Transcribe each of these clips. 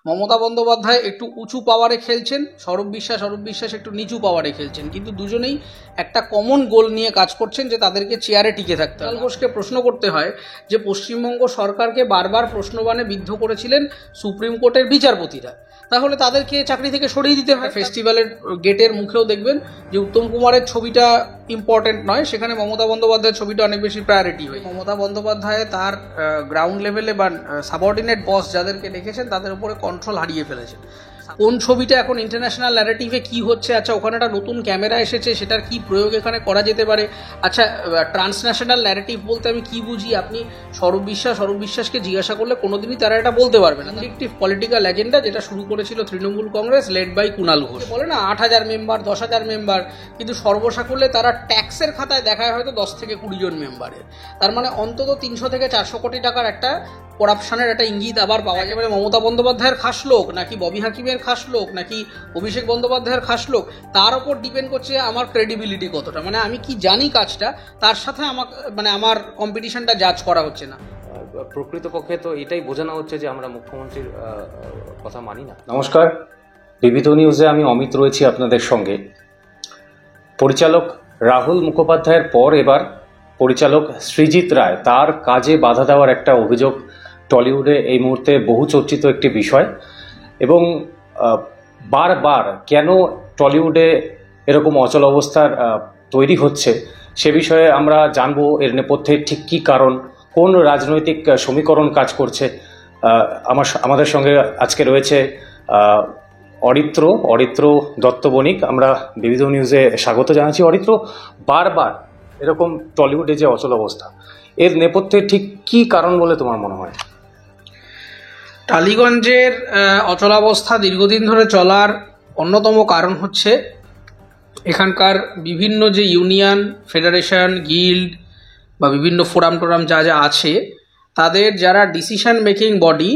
মমতা বন্দ্যোপাধ্যায় একটু উঁচু পাওয়ারে খেলছেন, অরূপ বিশ্বাস একটু নিচু পাওয়ারে খেলছেন, কিন্তু দুজনেই একটা কমন গোল নিয়ে কাজ করছেন যে তাদেরকে চেয়ারে টিকে থাকতে হবে। কুণাল ঘোষকে প্রশ্ন করতে হয় যে পশ্চিমবঙ্গ সরকারকে বারবার প্রশ্নবাণে বিদ্ধ করেছিলেন সুপ্রিম কোর্টের বিচারপতিরা, তাহলে তাদেরকে চাকরি থেকে সরিয়ে দিতে হয়। ফেস্টিভ্যালের গেটের মুখেও দেখবেন যে উত্তম কুমারের ছবিটা ইম্পর্টেন্ট নয়, সেখানে মমতা বন্দ্যোপাধ্যায়ের ছবিটা অনেক বেশি প্রায়োরিটি হয়। মমতা বন্দ্যোপাধ্যায় তার গ্রাউন্ড লেভেলে বা সাবঅর্ডিনেট বস যাদেরকে রেখেছেন তাদের উপরে কন্ট্রোল হারিয়ে ফেলেছেন। কোন ছবিটা এখন ইন্টারন্যাশনাল ন্যারেটিভে কি হচ্ছে, আচ্ছা ওখানে একটা নতুন ক্যামেরা এসেছে, সেটার কি প্রয়োগ এখানে করা যেতে পারে, আচ্ছা ট্রান্সন্যাশনাল ন্যারেটিভ বলতে আমি কি বুঝি, আপনি অরূপ বিশ্বাসকে জিজ্ঞাসা করলে কোনোদিনই তারা এটা বলতে পারবে না। একটি পলিটিক্যাল এজেন্ডা যেটা শুরু করেছিল তৃণমূল কংগ্রেস লেড বাই কুণাল ঘোষ, বলে না 8,000 মেম্বার 10,000 মেম্বার, কিন্তু সর্বসাকুল্যে তারা ট্যাক্সের খাতায় দেখায় হয়তো 10 থেকে 20 জন মেম্বারের। তার মানে অন্তত 300 থেকে 400 কোটি টাকার একটা করাপশনের একটা ইঙ্গিত আবার পাওয়া যাবে। মমতা বন্দ্যোপাধ্যায়ের খাস লোক নাকি ববি হাকিমের খাস লোক নাকি অভিষেক বন্দ্যোপাধ্যায়ের খাস লোক, তার উপর ডিপেন্ড করছে আমার ক্রেডিবিলিটি কতটা, মানে আমি কি জানি কাজটা, তার সাথে আমার কম্পিটিশনটা জাজ করা হচ্ছে না। প্রকৃতপক্ষে তো এটাই বোঝানো হচ্ছে যে আমরা মুখ্যমন্ত্রীর কথা মানি না। নমস্কার, বিবিধ নিউজে আমি অমিত রয়েছি আপনাদের সঙ্গে। পরিচালক রাহুল মুখোপাধ্যায়ের পর এবার পরিচালক সৃজিত রায়, তার কাজে বাধা দেওয়ার একটা অভিযোগ টলিউডে এই মুহূর্তে বহু চর্চিত একটি বিষয়। এবং বারবার কেন টলিউডে এরকম অচল অবস্থার তৈরি হচ্ছে সে বিষয়ে আমরা জানবো। এর নেপথ্যে ঠিক কী কারণ, কোন রাজনৈতিক সমীকরণ কাজ করছে। আমাদের সঙ্গে আজকে রয়েছে অরিত্র দত্ত বণিক। আমরা বিবিধ নিউজে স্বাগত জানাচ্ছি। অরিত্র, বারবার এরকম টলিউডে যে অচল অবস্থা, এর নেপথ্যে ঠিক কী কারণ বলে তোমার মনে হয়? টালিগঞ্জের অচলাবস্থা দীর্ঘদিন ধরে চলার অন্যতম কারণ হচ্ছে এখানকার বিভিন্ন যে ইউনিয়ন, ফেডারেশন, গিল্ড বা বিভিন্ন ফোরাম টোরাম যা যা আছে, তাদের যারা ডিসিশন মেকিং বডি,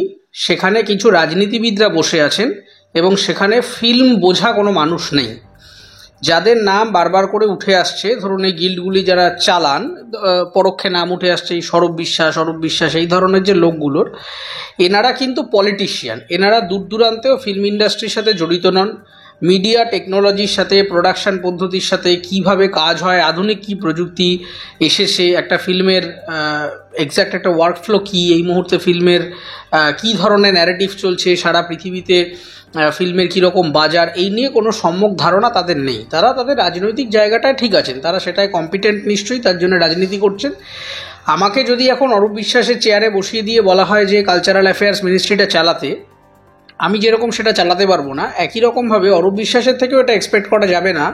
সেখানে কিছু রাজনীতিবিদরা বসে আছেন এবং সেখানে ফিল্ম বোঝা কোনো মানুষ নেই। যাদের নাম বারবার করে উঠে আসছে, ধরুন এই গিল্ডগুলি যারা চালান, পরোক্ষে নাম উঠে আসছে এই অরূপ বিশ্বাস এই ধরনের যে লোকগুলোর, এনারা কিন্তু পলিটিশিয়ান। এনারা দূর দূরান্তেও ফিল্ম ইন্ডাস্ট্রির সাথে জড়িত নন। মিডিয়া টেকনোলজির সাথে, প্রোডাকশন পদ্ধতির সাথে কিভাবে কাজ হয়, আধুনিক কি প্রযুক্তি এসেছে, একটা ফিল্মের এক্স্যাক্ট একটা ওয়ার্কফ্লো কি, এই মুহূর্তে ফিল্মের কি ধরনের ন্যারেটিভ চলছে সারা পৃথিবীতে, ফিল্মের কীরকম বাজার, এই নিয়ে কোনো সম্যক ধারণা তাদের নেই। তারা তাদের রাজনৈতিক জায়গাটায় ঠিক আছেন, তারা সেটাই কম্পিটেন্ট নিশ্চয়ই, তার জন্য রাজনীতি করছেন। আমাকে যদি এখন অরূপ বিশ্বাসের চেয়ারে বসিয়ে দিয়ে বলা হয় যে কালচারাল অ্যাফেয়ার্স মিনিস্ট্রিটা চালাতে, আমি যেরকম সেটা চালাতে পারবো না, একই রকমভাবে অরূপ বিশ্বাসের থেকেও এটা এক্সপেক্ট করা যাবে না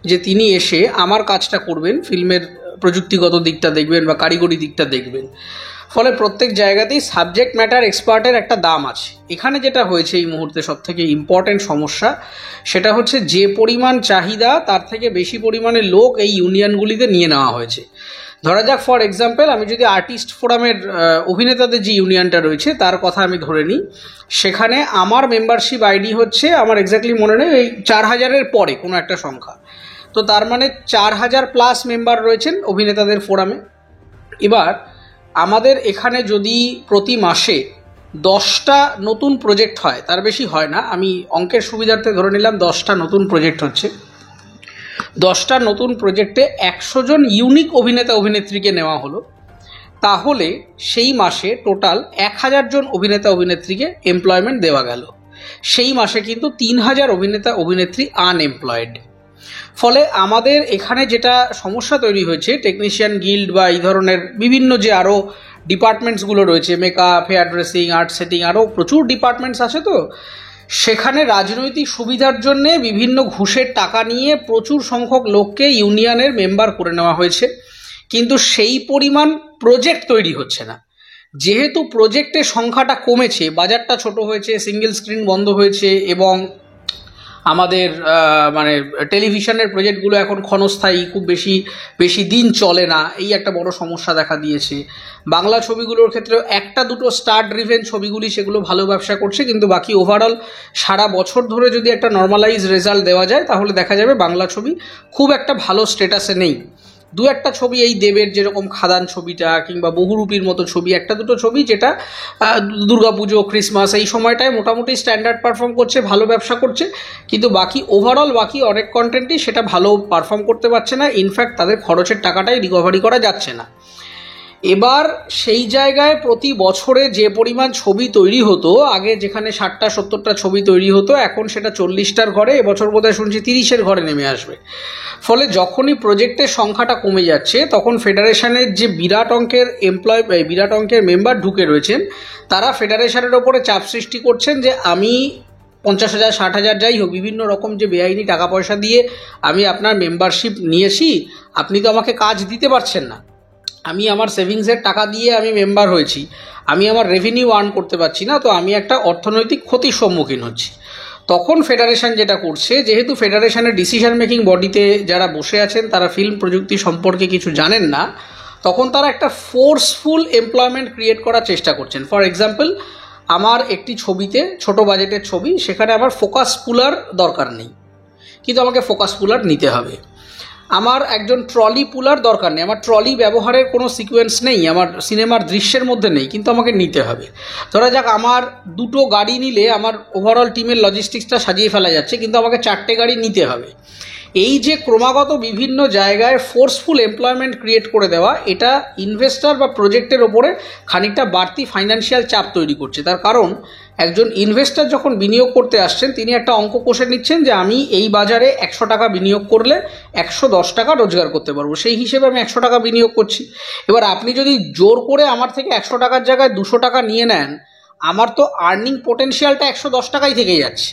যে তিনি এসে আমার কাজটা করবেন, ফিল্মের প্রযুক্তিগত দিকটা দেখবেন বা কারিগরি দিকটা দেখবেন। ফলে প্রত্যেক জায়গাতেই সাবজেক্ট ম্যাটার এক্সপার্টের একটা দাম আছে। এখানে যেটা হয়েছে এই মুহূর্তে সবথেকে ইম্পর্টেন্ট সমস্যা, সেটা হচ্ছে যে পরিমাণ চাহিদা তার থেকে বেশি পরিমাণে লোক এই ইউনিয়নগুলিতে নিয়ে নেওয়া হয়েছে। ধরা যাক ফর এক্সাম্পল, আমি যদি আর্টিস্ট ফোরামের অভিনেতাদের যে ইউনিয়নটা রয়েছে তার কথা আমি ধরে নিই, সেখানে আমার মেম্বারশিপ আইডি হচ্ছে, আমার এক্স্যাক্টলি মনে নেই, এই 4,000-এর পরে কোনো একটা সংখ্যা। তো তার মানে 4,000 প্লাস মেম্বার রয়েছেন অভিনেতাদের ফোরামে। এবার আমাদের এখানে যদি প্রতি মাসে 10টা নতুন প্রজেক্ট হয়, তার বেশি হয় না, আমি অঙ্কের সুবিধার্থে ধরে নিলাম 10টা নতুন প্রজেক্ট হচ্ছে, 10টা নতুন প্রজেক্টে 100 জন ইউনিক অভিনেতা অভিনেত্রীকে নেওয়া হলো, তাহলে সেই মাসে টোটাল 1,000 জন অভিনেতা অভিনেত্রীকে এমপ্লয়মেন্ট দেওয়া গেল। সেই মাসে কিন্তু 3,000 অভিনেতা অভিনেত্রী আনএমপ্লয়েড। ফলে আমাদের এখানে যেটা সমস্যা তৈরি হয়েছে, টেকনিশিয়ান গিল্ড বা এই ধরনের বিভিন্ন যে আরও ডিপার্টমেন্টসগুলো রয়েছে, makeup, hair dressing, art setting, আরও প্রচুর ডিপার্টমেন্টস আছে, তো সেখানে রাজনৈতিক সুবিধার জন্যে বিভিন্ন ঘুষের টাকা নিয়ে প্রচুর সংখ্যক লোককে ইউনিয়নের মেম্বার করে নেওয়া হয়েছে, কিন্তু সেই পরিমাণ প্রজেক্ট তৈরি হচ্ছে না। যেহেতু প্রজেক্টের সংখ্যাটা কমেছে, বাজারটা ছোট হয়েছে, সিঙ্গেল স্ক্রিন বন্ধ হয়েছে এবং আমাদের টেলিভিশনের প্রজেক্টগুলো এখন ক্ষণস্থায়ী, খুব বেশি দিন চলে না, এই একটা বড় সমস্যা দেখা দিয়েছে। বাংলা ছবিগুলোর ক্ষেত্রেও একটা দুটো স্টার ড্রিভেন ছবিগুলি সেগুলো ভালো ব্যবসা করছে, কিন্তু বাকি ওভারঅল সারা বছর ধরে যদি একটা নর্মালাইজ রেজাল্ট দেওয়া যায় তাহলে দেখা যাবে বাংলা ছবি খুব একটা ভালো স্ট্যাটাসে নেই। দু একটা ছবি এই দেবের যেরকম খাদান ছবিটা কিংবা বহুরূপীর মতো ছবি, একটা দুটো ছবি যেটা দুর্গাপুজো ক্রিসমাস এই সময়টায় মোটামুটি স্ট্যান্ডার্ড পারফর্ম করছে, ভালো ব্যবসা করছে, কিন্তু বাকি ওভারঅল বাকি অনেক কন্টেন্টই সেটা ভালো পারফর্ম করতে পারছে না, ইনফ্যাক্ট তাদের খরচের টাকাটাই রিকভারি করা যাচ্ছে না। এবার সেই জায়গায় প্রতি বছরে যে পরিমাণ ছবি তৈরি হতো, আগে যেখানে 60টা 70টা ছবি তৈরি হতো, এখন সেটা 40টার ঘরে, এবছর বোধহয় শুনছি 30-এর ঘরে নেমে আসবে। ফলে যখনই প্রজেক্টের সংখ্যাটা কমে যাচ্ছে, তখন ফেডারেশনের যে বিরাট অঙ্কের মেম্বার ঢুকে রয়েছেন, তারা ফেডারেশনের ওপরে চাপ সৃষ্টি করছেন যে আমি 50,000 60,000 যাই হোক বিভিন্ন রকম যে বেআইনি টাকা পয়সা দিয়ে আমি আপনার মেম্বারশিপ নিয়েছি, আপনি তো আমাকে কাজ দিতে পারছেন না, আমি আমার সেভিংসের টাকা দিয়ে আমি মেম্বার হয়েছি, আমি আমার রেভিনিউ আর্ন করতে পারছি না, তো আমি একটা অর্থনৈতিক ক্ষতির সম্মুখীন হচ্ছি। তখন ফেডারেশন যেটা করছে, যেহেতু ফেডারেশনের ডিসিশন মেকিং বডিতে যারা বসে আছেন তারা ফিল্ম প্রযুক্তি সম্পর্কে কিছু জানেন না, তখন তারা একটা ফোর্সফুল এমপ্লয়মেন্ট ক্রিয়েট করার চেষ্টা করছেন। ফর এক্সাম্পল, আমার একটি ছবিতে, ছোট বাজেটের ছবি, সেখানে আমার ফোকাস পুলার দরকার নেই, কিন্তু আমাকে ফোকাস পুলার নিতে হবে। আমার একজন ট্রলি পুলার দরকার নেই, আমার ট্রলি ব্যবহারের কোনো সিকোয়েন্স নেই, আমার সিনেমার দৃশ্যের মধ্যে নেই, কিন্তু আমাকে নিতে হবে। ধরা যাক আমার দুটো গাড়ি নিলে আমার ওভারঅল টিমের লজিস্টিক্সটা সাজিয়ে ফেলা যাচ্ছে, কিন্তু আমাকে 4টে গাড়ি নিতে হবে। এই যে ক্রমাগত বিভিন্ন জায়গায় ফোর্সফুল এমপ্লয়মেন্ট ক্রিয়েট করে দেওয়া, এটা ইনভেস্টর বা প্রজেক্টের ওপরে খানিকটা বাড়তি ফাইন্যান্সিয়াল চাপ তৈরি করছে। তার কারণ একজন ইনভেস্টর যখন বিনিয়োগ করতে আসছেন, তিনি একটা অঙ্ক কষে নিচ্ছেন যে আমি এই বাজারে 100 টাকা বিনিয়োগ করলে 110 টাকা রোজগার করতে পারবো, সেই হিসেবে আমি 100 টাকা বিনিয়োগ করছি। এবার আপনি যদি জোর করে আমার থেকে 100 টাকার জায়গায় 200 টাকা নিয়ে নেন, আমার তো আর্নিং পোটেনশিয়ালটা 110 টাকাই থেকে যাচ্ছে।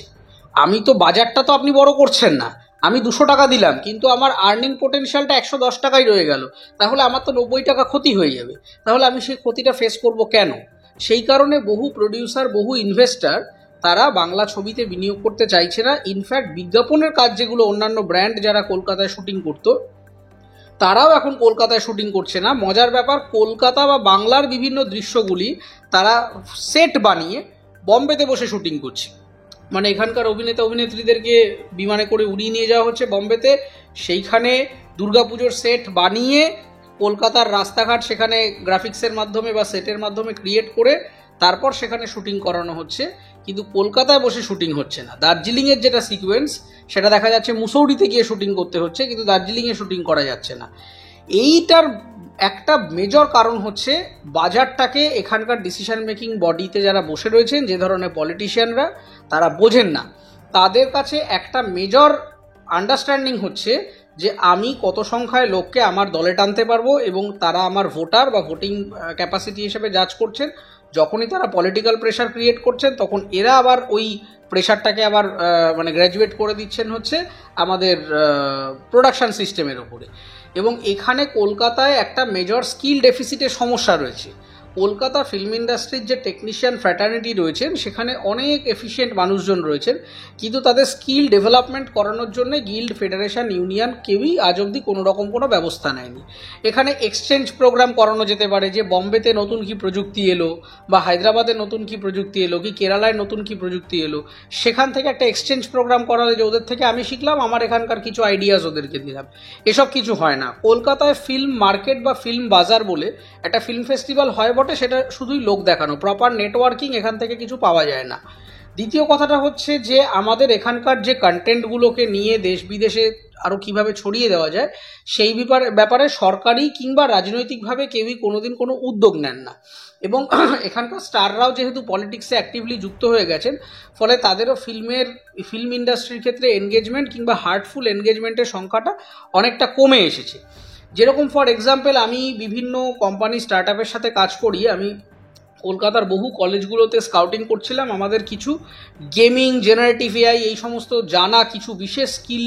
আমি তো বাজারটা তো আপনি বড় করছেন না, আমি 200 টাকা দিলাম, কিন্তু আমার আর্নিং পোটেনশিয়ালটা 110 টাকাই রয়ে গেল, তাহলে আমার তো 90 টাকা ক্ষতি হয়ে যাবে। তাহলে আমি সেই ক্ষতিটা ফেস করব কেন? সেই কারণে বহু প্রডিউসার, বহু ইনভেস্টর তারা বাংলা ছবিতে বিনিয়োগ করতে চাইছে না। ইনফ্যাক্ট বিজ্ঞাপনের কাজ যেগুলো অন্যান্য ব্র্যান্ড যারা কলকাতায় শুটিং করতো, তারাও এখন কলকাতায় শুটিং করছে না। মজার ব্যাপার, কলকাতা বা বাংলার বিভিন্ন দৃশ্যগুলি তারা সেট বানিয়ে বম্বেতে বসে শুটিং করছে। মানে এখানকার অভিনেতা অভিনেত্রীদেরকে বিমানে করে উড়িয়ে নিয়ে যাওয়া হচ্ছে বম্বেতে, সেইখানে দুর্গাপুজোর সেট বানিয়ে কলকাতার রাস্তাঘাট সেখানে গ্রাফিক্সের মাধ্যমে বা সেটের মাধ্যমে ক্রিয়েট করে তারপর সেখানে শুটিং করানো হচ্ছে, কিন্তু কলকাতায় বসে শুটিং হচ্ছে না। দার্জিলিংয়ের যেটা সিকোয়েন্স, সেটা দেখা যাচ্ছে মুসৌরিতে গিয়ে শুটিং করতে হচ্ছে, কিন্তু দার্জিলিংয়ে শুটিং করা যাচ্ছে না। এইটার একটা মেজর কারণ হচ্ছে বাজারটাকে এখানকার ডিসিশন মেকিং বডিতে যারা বসে রয়েছেন, যে ধরনের পলিটিশিয়ানরা, তারা বোঝেন না। তাদের কাছে একটা মেজর আন্ডারস্ট্যান্ডিং হচ্ছে যে আমি কত সংখ্যায় লোককে আমার দলে টানতে পারবো, এবং তারা আমার ভোটার বা ভোটিং ক্যাপাসিটি হিসেবে জাজ করছেন। যখনই তারা পলিটিক্যাল প্রেশার ক্রিয়েট করছেন, তখন এরা আবার ওই প্রেশারটাকে আবার মানে গ্র্যাজুয়েট করে দিচ্ছেন হচ্ছে আমাদের প্রোডাকশন সিস্টেমের ওপরে। এবং এখানে কলকাতায় একটা মেজর স্কিল ডেফিসিটের সমস্যা রয়েছে। কলকাতা ফিল্ম ইন্ডাস্ট্রির যে টেকনিশিয়ান ফ্র্যাটার্নিটি রয়েছেন, সেখানে অনেক এফিশিয়েন্ট মানুষজন রয়েছেন, কিন্তু তাদের স্কিল ডেভেলপমেন্ট করানোর জন্য গিল্ড, ফেডারেশন, ইউনিয়ন কেউই আজ অবধি কোনো রকম কোনো ব্যবস্থা নেয়নি। এখানে এক্সচেঞ্জ প্রোগ্রাম করানো যেতে পারে, যে বম্বেতে নতুন কি প্রযুক্তি এলো, বা হায়দ্রাবাদে নতুন কি প্রযুক্তি এলো, কি কেরালায় নতুন কি প্রযুক্তি এলো, সেখান থেকে একটা এক্সচেঞ্জ প্রোগ্রাম করালে যে ওদের থেকে আমি শিখলাম, আমার এখানকার কিছু আইডিয়াস ওদেরকে দিলাম, এসব কিছু হয় না। কলকাতায় ফিল্ম মার্কেট বা ফিল্ম বাজার বলে একটা ফিল্ম ফেস্টিভ্যাল হয় বটে, সেটা শুধুই লোক দেখানো, প্রপার নেটওয়ার্কিং এখান থেকে কিছু পাওয়া যায় না। দ্বিতীয় কথাটা হচ্ছে যে আমাদের এখানকার যে কন্টেন্টগুলোকে নিয়ে দেশ বিদেশে আরও কিভাবে ছড়িয়ে দেওয়া যায়, সেই ব্যাপারে সরকারি কিংবা রাজনৈতিকভাবে কেউই কোনোদিন কোনো উদ্যোগ নেন না। এবং এখানকার স্টাররাও যেহেতু পলিটিক্সে অ্যাক্টিভলি যুক্ত হয়ে গেছেন, ফলে তাদেরও ফিল্ম ইন্ডাস্ট্রির ক্ষেত্রে এনগেজমেন্ট কিংবা হার্টফুল এনগেজমেন্টের সংখ্যাটা অনেকটা কমে এসেছে। যেরকম ফর এক্সাম্পল, আমি বিভিন্ন কোম্পানি স্টার্ট আপের সাথে কাজ করি, আমি কলকাতার বহু কলেজগুলোতে স্কাউটিং করছিলাম। আমাদের কিছু গেমিং, জেনারেটিভ এআই এই সমস্ত জানা কিছু বিশেষ স্কিল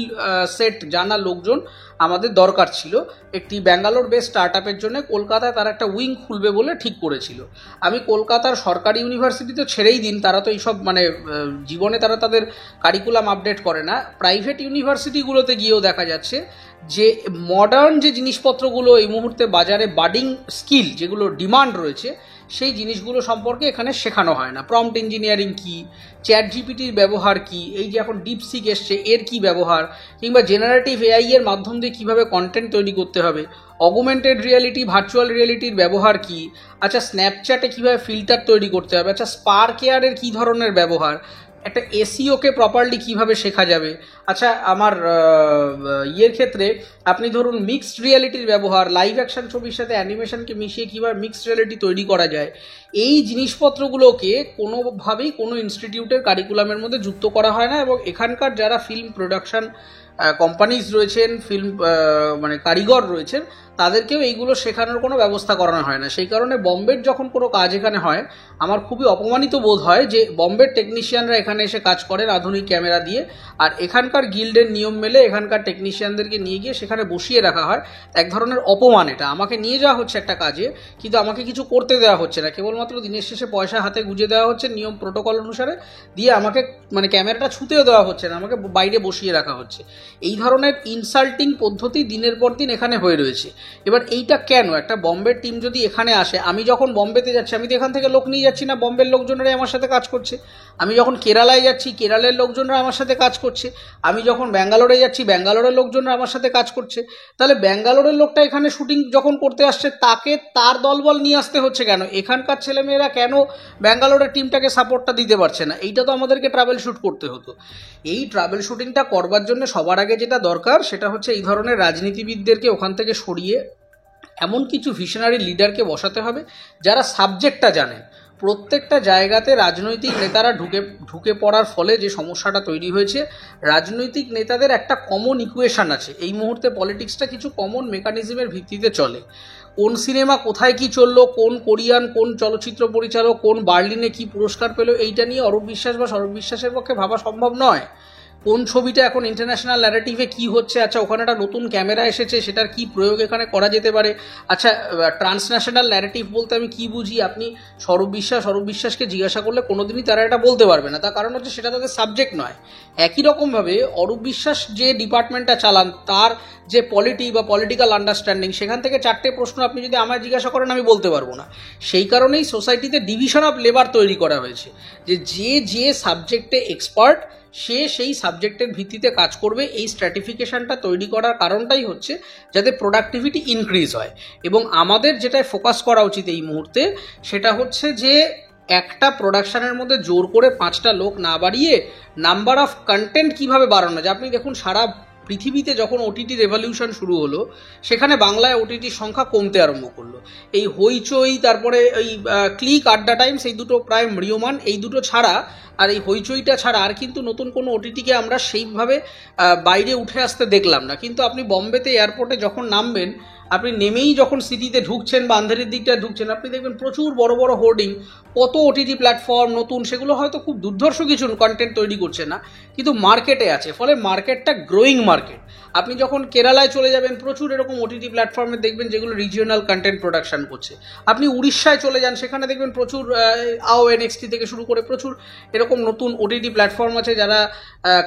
সেট জানা লোকজন আমাদের দরকার ছিল। একটি ব্যাঙ্গালোর বেস স্টার্ট আপের জন্য কলকাতায় তারা একটা উইং খুলবে বলে ঠিক করেছিল। আমি কলকাতার সরকারি ইউনিভার্সিটি তো ছেড়েই দিন, তারা তো এইসব মানে জীবনে তারা তাদের কারিকুলাম আপডেট করে না। প্রাইভেট ইউনিভার্সিটিগুলোতে গিয়েও দেখা যাচ্ছে যে মডার্ন যে জিনিসপত্রগুলো এই মুহূর্তে বাজারে বাডিং স্কিল যেগুলো ডিমান্ড রয়েছে, সেই জিনিসগুলো সম্পর্কে এখানে শেখানো হয় না। প্রম্পট ইঞ্জিনিয়ারিং কী, চ্যাট জিপিটির ব্যবহার কী, এই যে এখন ডিপসিক এসছে এর কী ব্যবহার, কিংবা জেনারেটিভ এআই এর মাধ্যম দিয়ে কীভাবে কন্টেন্ট তৈরি করতে হবে, অগুমেন্টেড রিয়ালিটি ভার্চুয়াল রিয়ালিটির ব্যবহার কী, আচ্ছা স্ন্যাপচ্যাটে কীভাবে ফিল্টার তৈরি করতে হবে, আচ্ছা স্পার্ক এআরের কী ধরনের ব্যবহার, একটা এসইওকে প্রপারলি কীভাবে শেখা যাবে, আচ্ছা আমার ইয়ের ক্ষেত্রে আপনি ধরুন মিক্সড রিয়ালিটির ব্যবহার, লাইভ অ্যাকশন ছবির সাথে অ্যানিমেশনকে মিশিয়ে কীভাবে মিক্সড রিয়ালিটি তৈরি করা যায়, এই জিনিসপত্রগুলোকে কোনোভাবেই কোনো ইনস্টিটিউটের কারিকুলামের মধ্যে যুক্ত করা হয় না। এবং এখানকার যারা ফিল্ম প্রোডাকশন কোম্পানিজ রয়েছেন, ফিল্ম মানে কারিগর রয়েছেন, তাদেরকেও এইগুলো শেখানোর কোনো ব্যবস্থা করানো হয় না। সেই কারণে বম্বের যখন কোনো কাজ এখানে হয় আমার খুবই অপমানিত বোধ হয় যে বম্বের টেকনিশিয়ানরা এখানে এসে কাজ করেন আধুনিক ক্যামেরা দিয়ে, আর এখানকার গিল্ডের নিয়ম মেলে এখানকার টেকনিশিয়ানদেরকে নিয়ে গিয়ে সেখানে বসিয়ে রাখা হয়। এক ধরনের অপমান এটা। আমাকে নিয়ে যাওয়া হচ্ছে একটা কাজে, কিন্তু আমাকে কিছু করতে দেওয়া হচ্ছে না, কেবলমাত্র দিনের শেষে পয়সা হাতে গুঁজে দেওয়া হচ্ছে নিয়ম প্রোটোকল অনুসারে, দিয়ে আমাকে মানে ক্যামেরাটা ছুতেও দেওয়া হচ্ছে না, আমাকে বাইরে বসিয়ে রাখা হচ্ছে। এই ধরনের ইনসাল্টিং পদ্ধতি দিনের পর দিন এখানে হয়ে রয়েছে। এবার এইটা কেন? একটা বম্বের টিম যদি এখানে আসে, আমি যখন বম্বেতে যাচ্ছি আমি তো এখান থেকে লোক নিয়ে যাচ্ছি না, বম্বের লোকজনরাই আমার সাথে কাজ করছে। আমি যখন কেরালায় যাচ্ছি কেরালের লোকজনরা আমার সাথে কাজ করছে। আমি যখন ব্যাঙ্গালোরে যাচ্ছি ব্যাঙ্গালোরের লোকজনরা আমার সাথে কাজ করছে। তাহলে ব্যাঙ্গালোরের লোকটা এখানে শুটিং যখন করতে আসছে তাকে তার দলবল নিয়ে আসতে হচ্ছে কেন? এখানকার ছেলেমেয়েরা কেন ব্যাঙ্গালোরের টিমটাকে সাপোর্টটা দিতে পারছে না? এইটা তো আমাদেরকে ট্রাভেল শ্যুট করতে হতো। এই ট্রাভেল শুটিংটা করবার জন্য সবার আগে যেটা দরকার সেটা হচ্ছে এই ধরনের রাজনীতিবিদদেরকে ওখান থেকে সরিয়ে এমন কিছু ভিশনারি লিডারকে বসাতে হবে যারা সাবজেক্টটা জানেন। প্রত্যেকটা জায়গাতে রাজনৈতিক নেতারা ঢুকে পড়ার ফলে যে সমস্যাটা তৈরি হয়েছে, রাজনৈতিক নেতাদের একটা কমন ইকুয়েশন আছে। এই মুহূর্তে পলিটিক্সটা কিছু কমন মেকানিজমের ভিত্তিতে চলে। কোন সিনেমা কোথায় কি চললো, কোন কোরিয়ান কোন চলচ্চিত্র পরিচালক কোন বার্লিনে কি পুরস্কার পেল, এইটা নিয়ে অরূপ বিশ্বাস বা সৌরভ বিশ্বাসের পক্ষে ভাবা সম্ভব নয়। কোন ছবিটা এখন ইন্টারন্যাশনাল ন্যারেটিভে কি হচ্ছে, আচ্ছা ওখানে একটা নতুন ক্যামেরা এসেছে সেটার কি প্রয়োগ এখানে করা যেতে পারে, আচ্ছা ট্রান্সন্যাশনাল ন্যারেটিভ বলতে আমি কি বুঝি, আপনি সৌরভ বিশ্বাসকে জিজ্ঞাসা করলে কোনোদিনই তারা এটা বলতে পারবে না। তার কারণ হচ্ছে সেটা তাদের সাবজেক্ট নয়। একই রকমভাবে অরূপ বিশ্বাস যে ডিপার্টমেন্টটা চালান তার যে পলিটিক্যাল আন্ডারস্ট্যান্ডিং, সেখান থেকে 4টে প্রশ্ন আপনি যদি আমায় জিজ্ঞাসা করেন আমি বলতে পারবো না। সেই কারণেই সোসাইটিতে ডিভিশন অফ লেবার তৈরি করা হয়েছে, যে সাবজেক্টে এক্সপার্ট সে সেই সাবজেক্টের ভিত্তিতে কাজ করবে। এই স্ট্র্যাটিফিকেশনটা তৈরি করার কারণটাই হচ্ছে যাতে প্রোডাক্টিভিটি ইনক্রিজ হয়। এবং আমাদের যেটায় ফোকাস করা উচিত এই মুহূর্তে সেটা হচ্ছে যে একটা প্রোডাকশানের মধ্যে জোর করে 5টা লোক না বাড়িয়ে নাম্বার অফ কন্টেন্ট কিভাবে বাড়ানো যায়। আপনি দেখুন সারা পৃথিবীতে যখন ওটিটি রেভলিউশন শুরু হলো সেখানে বাংলায় ওটিটির সংখ্যা কমতে আরম্ভ করলো। এই হইচই, তারপরে এই ক্লিক, আড্ডা টাইমস, এই দুটো প্রায় ম্রিয়মান, এই দুটো ছাড়া আর এই হইচইটা ছাড়া আর কিন্তু নতুন কোনো ওটিটিকে আমরা সেইভাবে বাইরে উঠে আসতে দেখলাম না। কিন্তু আপনি বম্বেতে এয়ারপোর্টে যখন নামবেন, আপনি নেমেই যখন সিটিতে ঢুকছেন বা আন্ধেরির দিকটায় ঢুকছেন, আপনি দেখবেন প্রচুর বড় বড় হোর্ডিং, কত ওটিটি প্ল্যাটফর্ম নতুন, সেগুলো হয়তো খুব দুর্ধর্ষ কিছু কন্টেন্ট তৈরি করছে না কিন্তু মার্কেটে আছে, ফলে মার্কেটটা গ্রোয়িং মার্কেট। আপনি যখন কেরালায় চলে যাবেন প্রচুর এরকম ওটিটি প্ল্যাটফর্মে দেখবেন যেগুলো রিজিওনাল কন্টেন্ট প্রোডাকশন করছে। আপনি উড়িষ্যায় চলে যান, সেখানে দেখবেন প্রচুর NXT থেকে শুরু করে প্রচুর এরকম নতুন ওটিটি প্ল্যাটফর্ম আছে যারা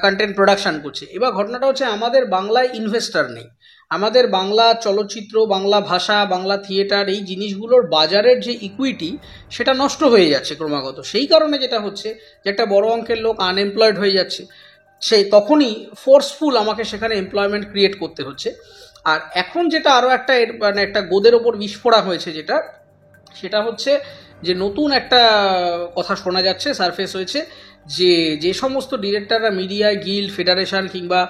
কন্টেন্ট প্রোডাকশন করছে। এবার ঘটনাটা হচ্ছে আমাদের বাংলায় ইনভেস্টর নেই। আমাদের বাংলা চলচ্চিত্র, বাংলা ভাষা, বাংলা থিয়েটার, এই জিনিসগুলোর বাজারের যে ইকুইটি সেটা নষ্ট হয়ে যাচ্ছে ক্রমাগত। সেই কারণে যেটা হচ্ছে যে একটা বড় অঙ্কের লোক আনএমপ্লয়েড হয়ে যাচ্ছে, সেই তখনই ফোর্সফুল আমাকে সেখানে এমপ্লয়মেন্ট ক্রিয়েট করতে হচ্ছে। আর এখন যেটা আরও একটা মানে একটা গোদের ওপর বিস্ফোরা হয়েছে সেটা হচ্ছে যে নতুন একটা কথা শোনা যাচ্ছে, সারফেস হয়েছে, যে সমস্ত ডিরেক্টররা মিডিয়ায় গিল্ড, ফেডারেশন কিংবা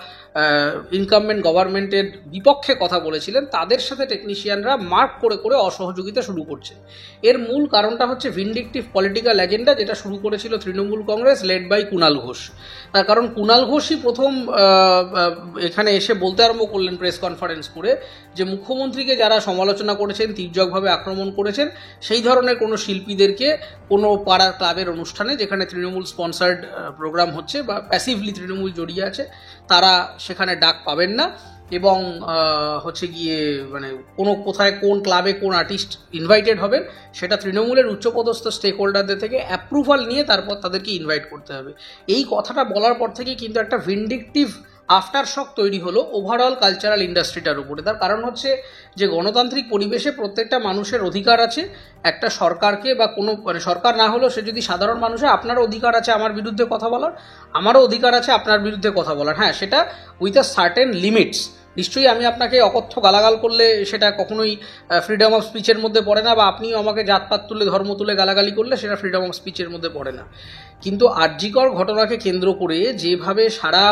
ইনকামবেন্ট গভর্নমেন্টের বিপক্ষে কথা বলেছিলেন তাদের সাথে টেকনিশিয়ানরা মার্ক করে করে অসহযোগিতা শুরু করছে। এর মূল কারণটা হচ্ছে ভিন্ডিকটিভ পলিটিক্যাল এজেন্ডা, যেটা শুরু করেছিল তৃণমূল কংগ্রেস লেড বাই কুণাল ঘোষ। তার কারণ কুণাল ঘোষই প্রথম এখানে এসে বলতে আরম্ভ করলেন প্রেস কনফারেন্স করে যে মুখ্যমন্ত্রীকে যারা সমালোচনা করেছেন, তির্যকভাবে আক্রমণ করেছেন, সেই ধরনের কোনো শিল্পীদেরকে কোনো পাড়ার ক্লাবের অনুষ্ঠানে যেখানে তৃণমূল স্পন্সার্ড প্রোগ্রাম হচ্ছে বা প্যাসিভলি তৃণমূল জড়িয়ে আছে তারা সেখানে ডাক পাবেন না। এবং হচ্ছে গিয়ে মানে কোথায় কোন ক্লাবে কোন আর্টিস্ট ইনভাইটেড হবেন সেটা তৃণমূলের উচ্চপদস্থ স্টেক হোল্ডারদের থেকে অ্যাপ্রুভাল নিয়ে তারপর তাদেরকে ইনভাইট করতে হবে। এই কথাটা বলার পর থেকেই কিন্তু একটা ভিন্ডিকটিভ আফটার শক তৈরি হলো ওভারঅল কালচারাল ইন্ডাস্ট্রিটার উপরে। তার কারণ হচ্ছে যে গণতান্ত্রিক পরিবেশে প্রত্যেকটা মানুষের অধিকার আছে একটা সরকারকে বা কোনো মানে সরকার না হলেও সে যদি সাধারণ মানুষ হয়, আপনারও অধিকার আছে আমার বিরুদ্ধে কথা বলার, আমারও অধিকার আছে আপনার বিরুদ্ধে কথা বলার। হ্যাঁ, সেটা উইথ আ সার্টেন লিমিটস। নিশ্চয়ই আমি আপনাকে অকথ্য গালাগাল করলে সেটা কখনোই ফ্রিডম অফ স্পিচের মধ্যে পড়ে না, বা আপনিও আমাকে জাতপাত তুলে ধর্ম তুলে গালাগালি করলে সেটা ফ্রিডম অফ স্পিচের মধ্যে পড়ে না। কিন্তু আরজিকর ঘটনাকে কেন্দ্র করে যেভাবে সারা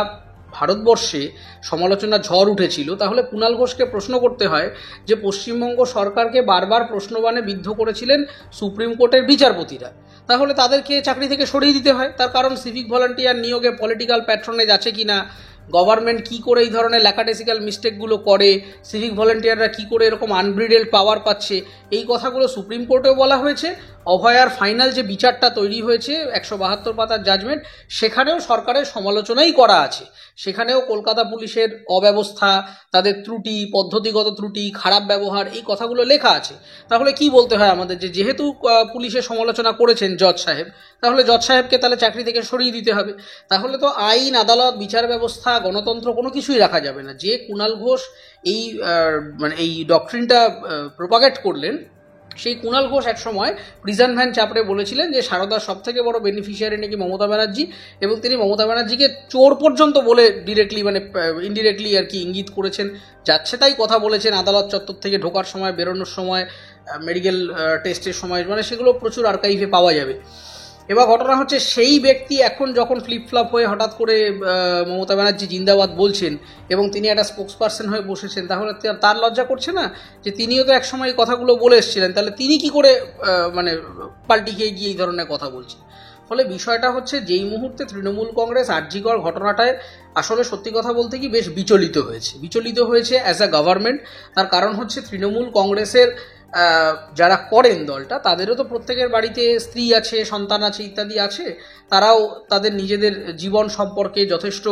ভারতবর্ষে সমালোচনা ঝড় উঠেছিল, তাহলে কুণাল ঘোষকে প্রশ্ন করতে হয় যে পশ্চিমবঙ্গ সরকারকে বারবার প্রশ্নবাণে বিদ্ধ করেছিলেন সুপ্রিম কোর্টের বিচারপতিরা, তাহলে তাদেরকে চাকরি থেকে সরিয়ে দিতে হয়। তার কারণ সিভিক ভলান্টিয়ার নিয়োগে পলিটিক্যাল প্যাট্রনেজ আছে কিনা, গভর্নমেন্ট কি করে এই ধরনের ল্যাকাটেসিক্যাল মিস্টেকগুলো করে, সিভিক ভলান্টিয়াররা কি করে এরকম আনব্রিডেড পাওয়ার পাচ্ছে, এই কথাগুলো সুপ্রিম কোর্টেও বলা হয়েছে। অভয়ার ফাইনাল যে বিচারটা তৈরি হয়েছে 172 পাতার জাজমেন্ট, সেখানেও সরকারের সমালোচনাই করা আছে। সেখানেও কলকাতা পুলিশের অব্যবস্থা, তাদের ত্রুটি, পদ্ধতিগত ত্রুটি, খারাপ ব্যবহার, এই কথাগুলো লেখা আছে। তাহলে কি বলতে হয় আমাদের, যে যেহেতু পুলিশের সমালোচনা করেছেন জজ সাহেব, তাহলে জজ সাহেবকে তাহলে চাকরি থেকে সরিয়ে দিতে হবে। তাহলে তো আইন, আদালত, বিচার ব্যবস্থা, গণতন্ত্র কোনো কিছুই রাখা যাবে না। যে কুণাল ঘোষ এই মানে এই ডক্ট্রিনটা প্রোপাগেট করলেন, সেই কুণাল ঘোষ এক সময় প্রিজন ভ্যান চাপড়ে বলেছিলেন যে সারদার সব থেকে বড় বেনিফিশিয়ারি নাকি মমতা ব্যানার্জি, এবং তিনি মমতা ব্যানার্জিকে চোর পর্যন্ত বলে ডিরেক্টলি মানে ইনডিরেক্টলি আর কি ইঙ্গিত করেছেন, যাচ্ছে তাই কথা বলেছেন আদালত চত্বর থেকে ঢোকার সময়, বেরোনোর সময়, মেডিকেল টেস্টের সময়, মানে সেগুলো প্রচুর আর্কাইভে পাওয়া যাবে। এবার ঘটনা হচ্ছে সেই ব্যক্তি এখন যখন ফ্লিপফ্লপ হয়ে হঠাৎ করে মমতা ব্যানার্জি জিন্দাবাদ বলছেন এবং তিনি একটা স্পোক্সপারসন হয়ে বসেছেন, তাহলে তার লজ্জা করছে না যে তিনিও তো একসময় এই কথাগুলো বলে এসেছিলেন, তাহলে তিনি কি করে মানে পাল্টি খেয়ে গিয়ে এই ধরনের কথা বলছেন। ফলে বিষয়টা হচ্ছে যেই মুহূর্তে তৃণমূল কংগ্রেস আরজিকর ঘটনাটায় আসলে সত্যি কথা বলতে কি বেশ বিচলিত হয়েছে অ্যাজ আ গভর্নমেন্ট। তার কারণ হচ্ছে তৃণমূল কংগ্রেসের যারা করেন দলটা, তাদেরও তো প্রত্যেকের বাড়িতে স্ত্রী আছে, সন্তান আছে, ইত্যাদি আছে, তারাও তাদের নিজেদের জীবন সম্পর্কে যথেষ্ট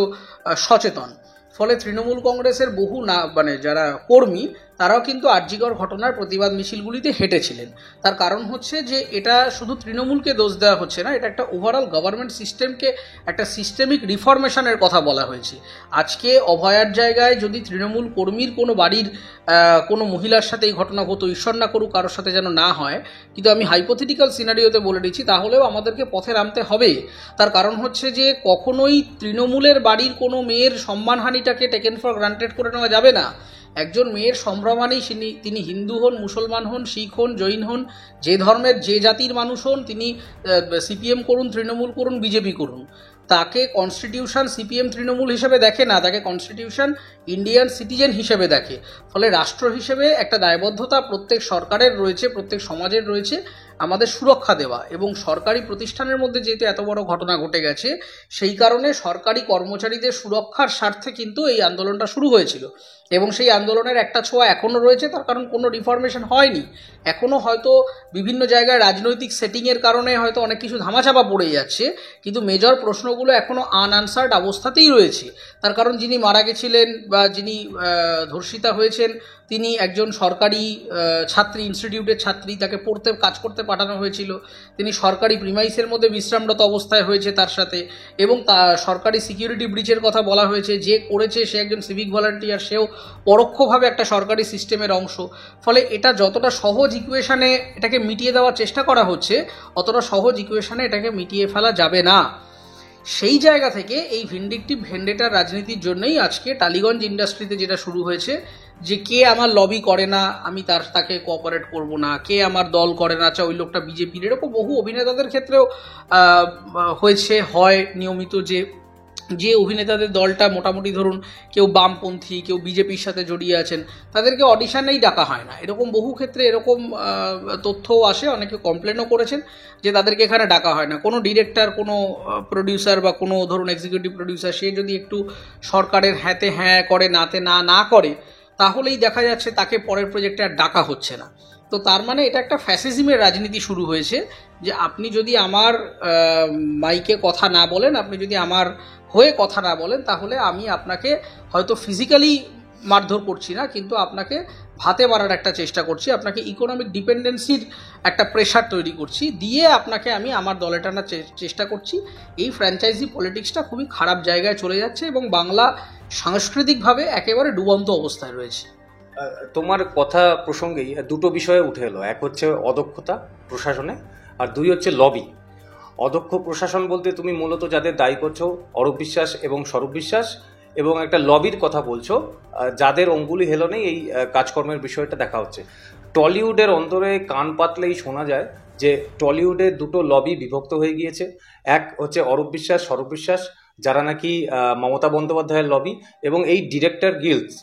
সচেতন। ফলে তৃণমূল কংগ্রেসের বহু না মানে যারা কর্মী, তারাও কিন্তু আরজিকর ঘটনার প্রতিবাদ মিছিলগুলিতে হেঁটেছিলেন। তার কারণ হচ্ছে যে এটা শুধু তৃণমূলকে দোষ দেওয়া হচ্ছে না, এটা একটা ওভারঅল গভর্নমেন্ট সিস্টেমকে একটা সিস্টেমিক রিফরমেশনের কথা বলা হয়েছে। আজকে অভয়ার জায়গায় যদি তৃণমূল কর্মীর কোনো বাড়ির কোনো মহিলার সাথে এই ঘটনা হতো, ঈশ্বর না করুক কারোর সাথে যেন না হয়, কিন্তু আমি হাইপোথেটিক্যাল সিনারিওতে বলে দিচ্ছি, তাহলেও আমাদেরকে পথে নামতে হবে। তার কারণ হচ্ছে যে কখনোই তৃণমূলের বাড়ির কোনো মেয়ের সম্মানহানিটাকে টেকেন ফর গ্রান্টেড করে নেওয়া যাবে না। একজন মেয়ের সম্ভ্রমানেই তিনি হিন্দু হন, মুসলমান হন, শিখ হন, জৈন হন, যে ধর্মের যে জাতির মানুষ হন, তিনি সিপিএম করুন, তৃণমূল করুন, বিজেপি করুন, তাকে কনস্টিটিউশন সিপিএম তৃণমূল হিসেবে দেখে না, তাকে কনস্টিটিউশন ইন্ডিয়ান সিটিজেন হিসেবে দেখে। ফলে রাষ্ট্র হিসেবে একটা দায়বদ্ধতা প্রত্যেক সরকারের রয়েছে, প্রত্যেক সমাজের রয়েছে আমাদের সুরক্ষা দেওয়া। এবং সরকারি প্রতিষ্ঠানের মধ্যে যেহেতু এত বড় ঘটনা ঘটে গেছে, সেই কারণে সরকারি কর্মচারীদের সুরক্ষার স্বার্থে কিন্তু এই আন্দোলনটা শুরু হয়েছিল, এবং সেই আন্দোলনের একটা ছোঁয়া এখনও রয়েছে। তার কারণ কোনো রিফরমেশন হয়নি এখনও, হয়তো বিভিন্ন জায়গায় রাজনৈতিক সেটিংয়ের কারণে হয়তো অনেক কিছু ধামাচাপা পড়ে যাচ্ছে, কিন্তু মেজর প্রশ্নগুলো এখনও আনআনসার্ড অবস্থাতেই রয়েছে। তার কারণ যিনি মারা গেছিলেন বা যিনি ধর্ষিতা হয়েছেন, তিনি একজন সরকারি ছাত্রী, ইনস্টিটিউটের ছাত্রী, তাকে পড়তে কাজ করতে পাঠানো হয়েছিল, তিনি সরকারি প্রিমাইসের মধ্যে বিশ্রামরত অবস্থায় হয়েছে তার সাথে, এবং সরকারি সিকিউরিটি ব্রিচের কথা বলা হয়েছে, যে করেছে সে একজন সিভিক ভলান্টিয়ার, সেও পরোক্ষভাবে একটা সরকারি সিস্টেমের অংশ। ফলে এটা যতটা সহজ ইকুয়েশনে এটাকে মিটিয়ে দেওয়ার চেষ্টা করা হচ্ছে, অতটা সহজ ইকুয়েশনে এটাকে মিটিয়ে ফেলা যাবে না। সেই জায়গা থেকে এই ভিন্ডিকটিভ ভেন্ডেটার রাজনীতির জন্যই আজকে টালিগঞ্জ ইন্ডাস্ট্রিতে যেটা শুরু হয়েছে, যে কে আমার লবি করে না আমি তাকে কোঅপারেট করব না, কে আমার দল করে না, আচ্ছা ওই লোকটা বিজেপির, এরকম বহু অভিনেতাদের ক্ষেত্রেও হয় নিয়মিত, যে অভিনেতাদের দলটা মোটামুটি ধরুন কেউ বামপন্থী, কেউ বিজেপির সাথে জড়িয়ে আছেন, তাদেরকে অডিশনেই ডাকা হয় না। এরকম বহু ক্ষেত্রে এরকম তথ্যও আসে, অনেকে কমপ্লেনও করেছেন যে তাদেরকে এখানে ডাকা হয় না। কোনো ডিরেক্টর, কোনো প্রডিউসার বা কোনো ধরুন এক্সিকিউটিভ প্রডিউসার, সে যদি একটু সরকারের হ্যাঁতে হ্যাঁ করে, নাতে না করে, তাহলেই দেখা যাচ্ছে তাকে পরের প্রজেক্টে আর ডাকা হচ্ছে না। তো তার মানে এটা একটা ফ্যাসিজমের রাজনীতি শুরু হয়েছে, যে আপনি যদি আমার মাইকে কথা না বলেন, আপনি যদি আমার হয়ে কথা না বলেন, তাহলে আমি আপনাকে হয়তো ফিজিক্যালি মারধর করছি না, কিন্তু আপনাকে ভাতে মারার একটা চেষ্টা করছি, আপনাকে ইকোনমিক ডিপেন্ডেন্সির একটা প্রেশার তৈরি করছি, দিয়ে আপনাকে আমি আমার দলে টানার চেষ্টা করছি। এই ফ্র্যাঞ্চাইজি পলিটিক্সটা খুবই খারাপ জায়গায় চলে যাচ্ছে এবং বাংলা সাংস্কৃতিকভাবে একেবারে ডুবন্ত অবস্থায় রয়েছে। তোমার কথা প্রসঙ্গেই দুটো বিষয়ে উঠে এলো, এক হচ্ছে অদক্ষতা প্রশাসনে, আর দুই হচ্ছে লবি। অদক্ষ প্রশাসন বলতে তুমি মূলত যাদের দায়ী করছো অরূপ বিশ্বাস এবং স্বরূপ বিশ্বাস, এবং একটা লবির কথা বলছো যাদের অঙ্গুলি হেলনেই এই কাজকর্মের বিষয়টা দেখা হচ্ছে। টলিউডের অন্তরে কান পাতলেই শোনা যায় যে টলিউডে দুটো লবি বিভক্ত হয়ে গিয়েছে। এক হচ্ছে অরূপ বিশ্বাস, স্বরূপ বিশ্বাস, যারা নাকি মমতা বন্দ্যোপাধ্যায়ের লবি, এবং এই ডিরেক্টর গিল্ডস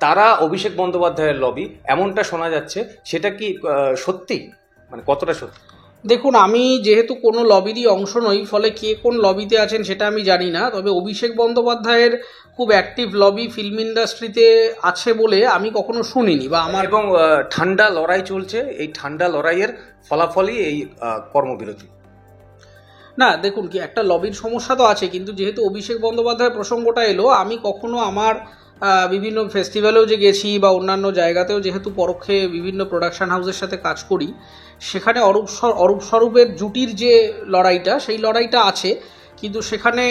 তারা অভিষেক বন্দ্যোপাধ্যায়ের লবি, এমনটা শোনা যাচ্ছে। সেটা কি সত্যি, মানে কতটা সত্যি? দেখুন, আমি যেহেতু কোনো লবিরই অংশ নই, ফলে কে কোন লবিতে আছেন সেটা আমি জানি না। তবে অভিষেক বন্দ্যোপাধ্যায়ের খুব অ্যাক্টিভ লবি ফিল্ম ইন্ডাস্ট্রিতে আছে বলে আমি কখনো শুনিনি বা আমার। এবং ঠান্ডা লড়াই চলছে, এই ঠান্ডা লড়াইয়ের ফলাফলই এই কর্মবিরতি। না দেখুন, কি একটা লবির সমস্যা তো আছে, কিন্তু যেহেতু অভিষেক বন্দ্যোপাধ্যায়ের প্রসঙ্গটা এলো, আমি কখনো আমার বিভিন্ন ফেস্টিভ্যালেও যে গেছি বা অন্যান্য জায়গাতেও যেহেতু পরোক্ষে বিভিন্ন প্রোডাকশন হাউসের সাথে কাজ করি, সেখানে অরূপ স্বরূপের জুটির যে লড়াইটা, সেই লড়াইটা আছে। কিন্তু সেখানে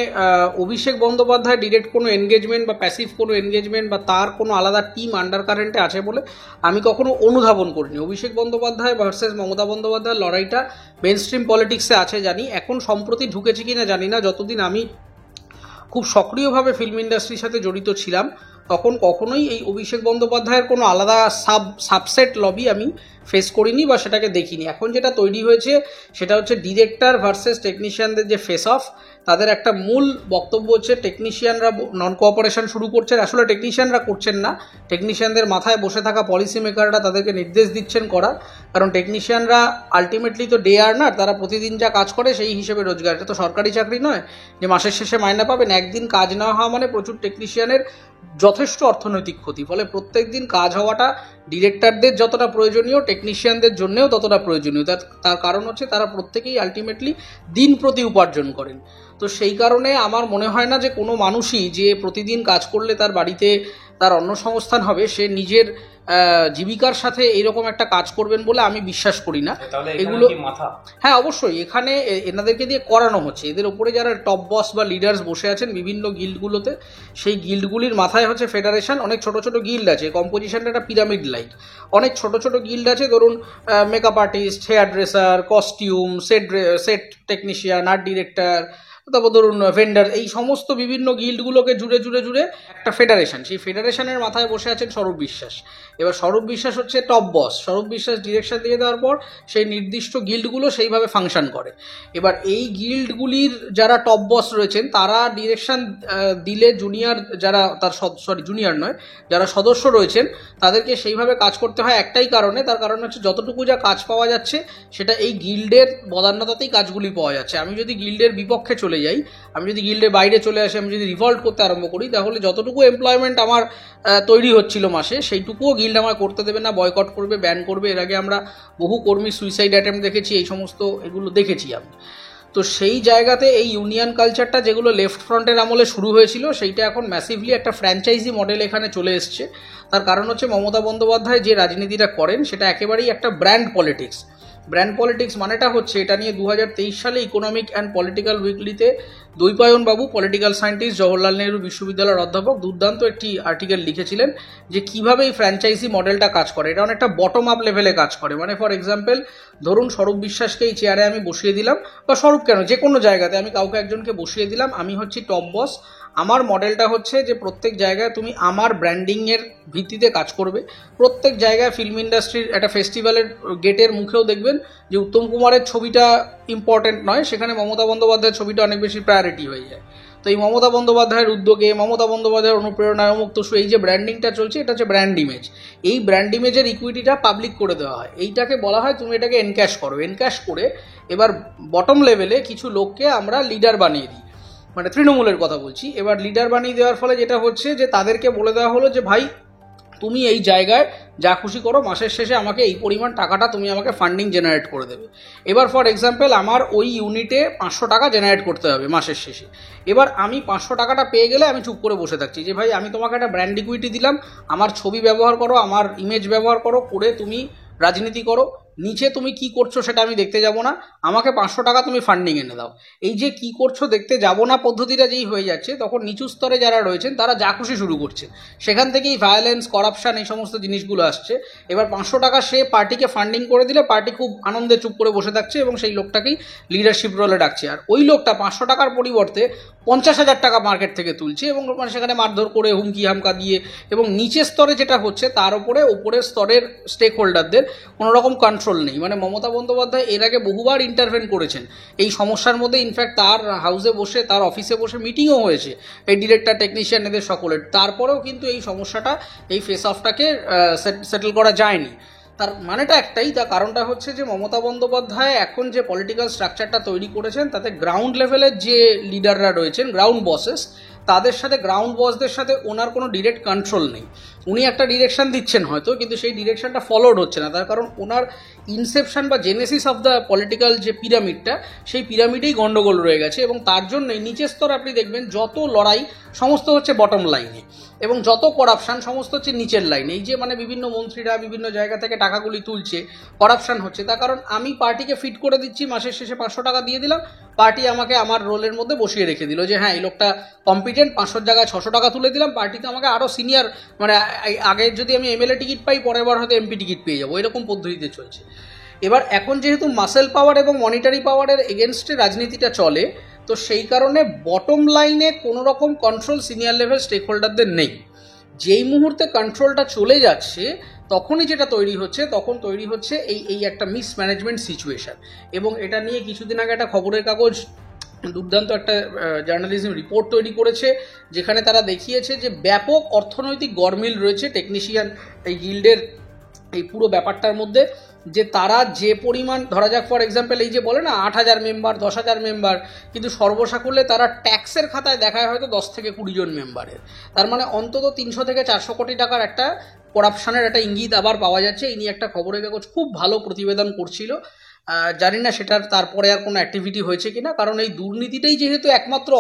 অভিষেক বন্দ্যোপাধ্যায় ডিরেক্ট কোনো এনগেজমেন্ট বা প্যাসিভ কোনো এনগেজমেন্ট বা তার কোনো আলাদা টিম আন্ডার কারেন্টে আছে বলে আমি কখনো অনুধাবন করিনি। অভিষেক বন্দ্যোপাধ্যায় ভার্সেস মমতা বন্দ্যোপাধ্যায়ের লড়াইটা মেন স্ট্রিম পলিটিক্সে আছে জানি, এখন সম্প্রতি ঢুকেছে কিনা জানি না। যতদিন আমি খুব সক্রিয়ভাবে ফিল্ম ইন্ডাস্ট্রির সাথে জড়িত ছিলাম, তখন কখনোই এই অভিষেক বন্দ্যোপাধ্যায়ের কোনো আলাদা সাবসেট লবি আমি ফেস করিনি বা সেটাকে দেখিনি। এখন যেটা তৈরি হয়েছে সেটা হচ্ছে ডিরেক্টর ভার্সেস টেকনিশিয়ানদের যে ফেস অফ, তাদের একটা মূল বক্তব্য হচ্ছে টেকনিশিয়ানরা নন কোঅপারেশন শুরু করছেন। আসলে টেকনিশিয়ানরা করছেন না, টেকনিশিয়ানদের মাথায় বসে থাকা পলিসি মেকাররা তাদেরকে নির্দেশ দিচ্ছেন করার। কারণ টেকনিশিয়ানরা আলটিমেটলি তো ডে আর্নার, তারা প্রতিদিন যা কাজ করে সেই হিসেবে রোজগার। এটা তো সরকারি চাকরি নয় যে মাসের শেষে মাইনা পাবেন। একদিন কাজ না হওয়া মানে প্রচুর টেকনিশিয়ানের যথেষ্ট অর্থনৈতিক ক্ষতি। ফলে প্রত্যেক দিন কাজ হওয়াটা ডিরেক্টরদের যতটা প্রয়োজনীয়, টেকনিশিয়ানদের জন্যও ততটা প্রয়োজনীয়। তার কারণ হচ্ছে তারা প্রত্যেকেই আলটিমেটলি দিন প্রতি উপার্জন করেন। তো সেই কারণে আমার মনে হয় না যে কোনো মানুষই যে প্রতিদিন কাজ করলে তার বাড়িতে তার অন্নসংস্থান হবে, সে নিজের জীবিকার সাথে এইরকম একটা কাজ করবেন বলে আমি বিশ্বাস করি না। এগুলো হ্যাঁ অবশ্যই এখানে এনাদেরকে দিয়ে করানো হচ্ছে। এদের ওপরে যারা টপ বস বা লিডার্স বসে আছেন বিভিন্ন গিল্ডগুলোতে, সেই গিল্ডগুলির মাথায় হচ্ছে ফেডারেশন। অনেক ছোট ছোট গিল্ড আছে, কম্পোজিশনটা একটা পিরামিড লাইক। অনেক ছোট ছোট গিল্ড আছে, ধরুন makeup artist, hair dresser, costume, set technician, art director, তারপর ধরুন ভেন্ডার, এই সমস্ত বিভিন্ন গিল্ডগুলোকে জুড়ে জুড়ে জুড়ে একটা ফেডারেশন। সেই ফেডারেশনের মাথায় বসে আছেন স্বরূপ বিশ্বাস। এবার স্বরূপ বিশ্বাস হচ্ছে টপ বস। স্বরূপ বিশ্বাস ডিরেকশন দিয়ে দেওয়ার পর সেই নির্দিষ্ট গিল্ডগুলো সেইভাবে ফাংশন করে। এবার এই গিল্ডগুলির যারা টপ বস রয়েছেন তারা ডিরেকশন দিলে জুনিয়র যারা জুনিয়র নয়, যারা সদস্য রয়েছেন তাদেরকে সেইভাবে কাজ করতে হয় একটাই কারণে। তার কারণ হচ্ছে যতটুকু যা কাজ পাওয়া যাচ্ছে সেটা এই গিল্ডের বদান্যতাতেই কাজগুলি পাওয়া যাচ্ছে। আমি যদি গিল্ডের বিপক্ষে চলে যাই, আমি যদি গিল্ডের বাইরে চলে আসি, আমি যদি রিভল্ট করতে আরম্ভ করি, তাহলে যতটুকু এমপ্লয়মেন্ট আমার তৈরি হচ্ছিল মাসে, সেইটুকুও গিল্ড আমার করতে দেবে না, বয়কট করবে, ব্যান করবে। এর আগে আমরা বহু কর্মী সুইসাইড অ্যাটেম্প্ট দেখেছি, এই সমস্ত এগুলো দেখেছি আমি। তো সেই জায়গাতে এই ইউনিয়ন কালচারটা যেগুলো লেফট ফ্রন্টের আমলে শুরু হয়েছিল, সেইটা এখন ম্যাসিভলি একটা ফ্র্যাঞ্চাইজি মডেল এখানে চলে এসছে। তার কারণ হচ্ছে মমতা বন্দ্যোপাধ্যায় যে রাজনীতিটা করেন সেটা একেবারেই একটা ব্র্যান্ড পলিটিক্স। ব্র্যান্ড পলিটিক্স মানেটা হচ্ছে, এটা নিয়ে 2023 সালে economic and political উইকলিতে Dvaipayana Babu, political scientist, Jawaharlal Nehru বিশ্ববিদ্যালয়ের অধ্যাপক, দুর্দান্ত একটি আর্টিকেল লিখেছিলেন যে কিভাবে এই ফ্র্যাঞ্চাইজি মডেলটা কাজ করে। এটা অনেকটা বটম আপ লেভেলে কাজ করে। মানে ফর এক্সাম্পল, ধরুন স্বরূপ বিশ্বাসকে এই চেয়ারে আমি বসিয়ে দিলাম, বা স্বরূপ কেন, যে কোনো জায়গাতে আমি কাউকে একজনকে বসিয়ে দিলাম, আমি হচ্ছি টপ বস। আমার মডেলটা হচ্ছে যে প্রত্যেক জায়গায় তুমি আমার ব্র্যান্ডিংয়ের ভিত্তিতে কাজ করবে। প্রত্যেক জায়গায় ফিল্ম ইন্ডাস্ট্রির একটা ফেস্টিভ্যালের গেটের মুখেও দেখবেন যে উত্তম কুমারের ছবিটা ইম্পর্টেন্ট নয়, সেখানে মমতা বন্দ্যোপাধ্যায়ের ছবিটা অনেক বেশি প্রায়োরিটি হয়ে যায়। তো এই মমতা বন্দ্যোপাধ্যায়ের উদ্যোগে, মমতা বন্দ্যোপাধ্যায়ের অনুপ্রেরণায় অমুক তসু, এই যে ব্র্যান্ডিংটা চলছে, এটা হচ্ছে ব্র্যান্ড ইমেজ। এই ব্র্যান্ড ইমেজের ইকুইটিটা পাবলিক করে দেওয়া হয়। এইটাকে বলা হয় তুমি এটাকে এনক্যাশ করো। এনক্যাশ করে এবার বটম লেভেলে কিছু লোককে আমরা লিডার বানিয়ে দিই, মানে তৃণমূলের কথা বলছি। এবার লিডার বানিয়ে দেওয়ার ফলে যেটা হচ্ছে যে তাদেরকে বলে দেওয়া হলো যে ভাই তুমি এই জায়গায় যা খুশি করো, মাসের শেষে আমাকে এই পরিমাণ টাকাটা তুমি আমাকে ফান্ডিং জেনারেট করে দেবে। এবার ফর এক্সাম্পল আমার ওই ইউনিটে 500 টাকা জেনারেট করতে হবে মাসের শেষে। এবার আমি 500 টাকাটা পেয়ে গেলে আমি চুপ করে বসে থাকছি যে ভাই আমি তোমাকে একটা ব্র্যান্ড ইকুইটি দিলাম, আমার ছবি ব্যবহার করো, আমার ইমেজ ব্যবহার করো, করে তুমি রাজনীতি করো, নিচে তুমি কি করছো সেটা আমি দেখতে যাব না, আমাকে 500 টাকা তুমি ফান্ডিং এনে দাও। এই যে কি করছো দেখতে যাব না পদ্ধতিটা যেই হয়ে যাচ্ছে, তখন নিচু স্তরে যারা রয়েছেন তারা যা খুশি শুরু করছে, সেখান থেকেই ভায়োলেন্স, করাপশন, এই সমস্ত জিনিসগুলো আসছে। এবার 500 টাকা সে পার্টিকে ফান্ডিং করে দিলে পার্টি খুব আনন্দে চুপ করে বসে থাকছে এবং সেই লোকটাকেই লিডারশিপ রোলে ডাকছে, আর ওই লোকটা 500 টাকার পরিবর্তে 50,000 টাকা মার্কেট থেকে তুলছে এবং মানে সেখানে মারধর করে, হুমকি হামকা দিয়ে, এবং নিচের স্তরে যেটা হচ্ছে তার উপরে উপরের স্তরের স্টেক হোল্ডারদের কোনো রকম কন্ট্রোল নেই। মানে মমতা বন্দ্যোপাধ্যায় এর আগে বহুবার ইন্টারভেন করেছেন এই সমস্যার মধ্যে, ইনফ্যাক্ট তার হাউসে বসে, তার অফিসে বসে মিটিংও হয়েছে এই ডিরেক্টর, টেকনিশিয়ান, এদের সকলের। তারপরেও কিন্তু এই সমস্যাটা, এই ফেস অফটাকে সেটেল করা যায়নি। তার মানেটা একটাই, তার কারণটা হচ্ছে যে মমতা বন্দ্যোপাধ্যায় এখন যে পলিটিক্যাল স্ট্রাকচারটা তৈরি করেছেন তাতে গ্রাউন্ড লেভেলের যে লিডাররা রয়েছেন, গ্রাউন্ড বসেস, তাদের সাথে, গ্রাউন্ড বসদের সাথে ওনার কোনো ডিরেক্ট কন্ট্রোল নেই। উনি একটা ডিরেকশন দিচ্ছেন হয়তো, কিন্তু সেই ডিরেকশনটা ফলোড হচ্ছে না, তার কারণ ওনার ইনসেপশন বা জেনেসিস অফ দ্য পলিটিক্যাল যে পিরামিডটা, সেই পিরামিডেই গন্ডগোল রয়ে গেছে এবং তার জন্যই নিচের স্তরে আপনি দেখবেন যত লড়াই সমস্ত হচ্ছে বটম লাইনে এবং যত করাপশান সমস্ত হচ্ছে নিচের লাইনে। এই যে মানে বিভিন্ন মন্ত্রীরা বিভিন্ন জায়গা থেকে টাকাগুলি তুলছে, করাপশান হচ্ছে, তার কারণ আমি পার্টিকে ফিট করে দিচ্ছি, মাসের শেষে 500 টাকা দিয়ে দিলাম, পার্টি আমাকে আমার রোলের মধ্যে বসিয়ে রেখে দিল যে হ্যাঁ এই লোকটা কম্পিটেন্ট, 500 জায়গায় 600 টাকা তুলে দিলাম, পার্টিতে আমাকে আরও সিনিয়র, মানে আগে যদি আমি এমএলএ টিকিট পাই পরের বার হয়তো এমপি টিকিট পেয়ে যাবো, এরকম পদ্ধতিতে চলছে। এবার এখন যেহেতু মাসেল পাওয়ার এবং মনিটারি পাওয়ারের এগেনস্টে রাজনীতিটা চলে, তো সেই কারণে বটম লাইনে কোনো রকম কন্ট্রোল সিনিয়র লেভেল স্টেক হোল্ডারদের নেই। যেই মুহূর্তে কন্ট্রোলটা চলে যাচ্ছে তখনই যেটা তৈরি হচ্ছে, তখন তৈরি হচ্ছে এই একটা মিসম্যানেজমেন্ট সিচুয়েশন। এবং এটা নিয়ে কিছুদিন আগে একটা খবরের কাগজ দুর্দান্ত একটা জার্নালিজম রিপোর্ট তৈরি করেছে, যেখানে তারা দেখিয়েছে যে ব্যাপক অর্থনৈতিক গরমিল রয়েছে টেকনিশিয়ান এই গিল্ডের এই পুরো ব্যাপারটার মধ্যে। যে তারা যে পরিমাণ, ধরা যাক ফর এক্সাম্পল এই যে বলে না 8,000 মেম্বার, 10,000 মেম্বার, কিন্তু সর্বসাকুল্যে তারা ট্যাক্সের খাতায় দেখায় হয়তো 10 থেকে 20 জন মেম্বারের। তার মানে অন্তত 300 থেকে 400 কোটি টাকার একটা করাপশনের একটা ইঙ্গিত আবার পাওয়া যাচ্ছে। এই নিয়ে একটা খবরের কাগজ খুব ভালো প্রতিবেদন করছিল, জানি না সেটার তারপরে আর কোনো অ্যাক্টিভিটি হয়েছে কিনা, কারণ এই দুর্নীতিটাই যেহেতু একমাত্র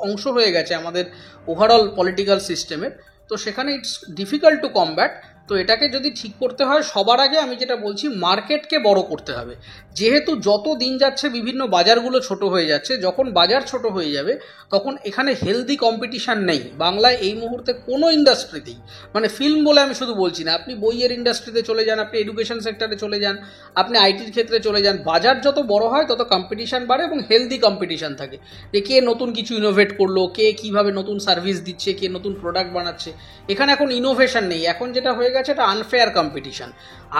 অংশ হয়ে গেছে আমাদের ওভারঅল পলিটিক্যাল সিস্টেমের, তো সেখানে ইটস ডিফিকাল্ট টু কমব্যাট। তো এটাকে যদি ঠিক করতে হয় সবার আগে আমি যেটা বলছি, মার্কেটকে বড় করতে হবে। যেহেতু যত দিন যাচ্ছে বিভিন্ন বাজারগুলো ছোট হয়ে যাচ্ছে, যখন বাজার ছোট হয়ে যাবে তখন এখানে হেলদি কম্পিটিশান নেই বাংলায় এই মুহূর্তে কোনো ইন্ডাস্ট্রিতেই। মানে ফিল্ম বলে আমি শুধু বলছি না, আপনি বইয়ের ইন্ডাস্ট্রিতে চলে যান, আপনি এডুকেশন সেক্টরে চলে যান, আপনি আইটির ক্ষেত্রে চলে যান, বাজার যত বড় হয় তত কম্পিটিশান বাড়ে এবং হেলদি কম্পিটিশান থাকে, যে কে নতুন কিছু ইনোভেট করলো, কে কীভাবে নতুন সার্ভিস দিচ্ছে, কে নতুন প্রোডাক্ট বানাচ্ছে। এখানে এখন ইনোভেশন নেই, এখন যেটা হয়ে গেছে এটা আনফেয়ার কম্পিটিশান।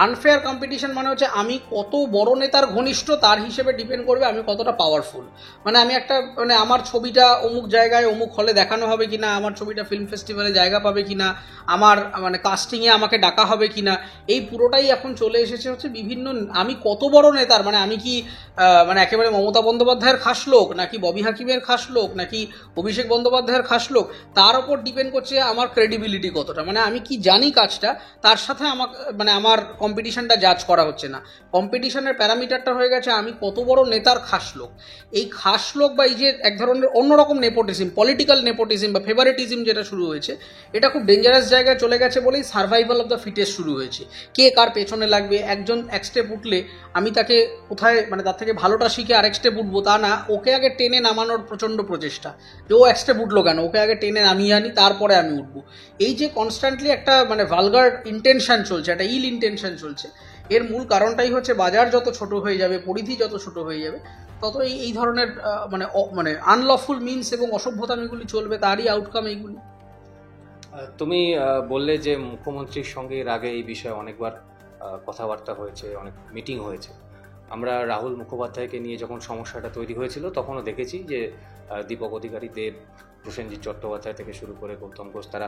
আনফেয়ার কম্পিটিশান মানে হচ্ছে আমি কত বড় নেতার ঘনিষ্ঠ তার হিসেবে ডিপেন্ড করবে আমি কতটা পাওয়ারফুল। মানে আমি একটা, মানে আমার ছবিটা অমুক জায়গায় অমুক হলে দেখানো হবে কিনা, আমার ছবিটা ফিল্ম ফেস্টিভ্যালে জায়গা পাবে কিনা, আমার মানে কাস্টিংয়ে আমাকে ডাকা হবে কিনা, এই পুরোটাই এখন চলে এসেছে হচ্ছে বিভিন্ন, আমি কত বড় নেতার, মানে আমি কি মানে একেবারে মমতা বন্দ্যোপাধ্যায়ের খাস লোক, নাকি ববি হাকিমের খাস লোক, নাকি অভিষেক বন্দ্যোপাধ্যায়ের খাস লোক, তার ওপর ডিপেন্ড করছে আমার ক্রেডিবিলিটি কতটা, মানে আমি কি জানি কাজটা, তার সাথে আমাকে মানে আমার কম্পিটিশনটা জাজ করা হচ্ছে না। কম্পিটিশনের প্যারামিটারটা হয়ে গেছে আমি কত বড় নেতার খাস লোক। এই খাস লোক বা এই যে এক ধরনের অন্যরকম নেপোটিজম, পলিটিক্যাল নেপোটিজম বা ফেভারিটিজম যেটা শুরু হয়েছে, এটা খুব ডেঞ্জারাস জায়গায় চলে গেছে বলেই সার্ভাইভাল অফ দ্য ফিটেস্ট শুরু হয়েছে। কে কার পেছনে লাগবে, একজন এক স্টেপ উঠলে আমি তাকে কোথায়, মানে তার থেকে ভালোটা শিখে আরেক স্টেপ উঠবো তা না, ওকে আগে টেনে নামানোর প্রচণ্ড প্রচেষ্টা, যে ও এক স্টেপ উঠলো কেন, ওকে আগে টেনে নামিয়ে আনি তারপরে আমি উঠবো। এই যে কনস্ট্যান্টলি একটা মানে ভালগার ইন্টেনশন চলছে, একটা ইল ইন্টেনশন চলছে, এর মূল কারণটাই হচ্ছে বাজার যত ছোট হয়ে যাবে, পরিধি যত ছোট হয়ে যাবে, তত এই ধরনের মানে মানে আনলফুল মিনস এবং অসভ্যতামিগুলি চলবে, তারই আউটকাম এইগুলি। তুমি বললে যে মুখ্যমন্ত্রীর সঙ্গে এর আগে এই বিষয়ে অনেকবার কথাবার্তা হয়েছে, অনেক মিটিং হয়েছে। আমরা রাহুল মুখোপাধ্যায়কে নিয়ে যখন সমস্যাটা তৈরি হয়েছিল তখনও দেখেছি যে দীপক অধিকারী, দেব, প্রসেনজিৎ চট্টোপাধ্যায় থেকে শুরু করে গৌতম ঘোষ, তারা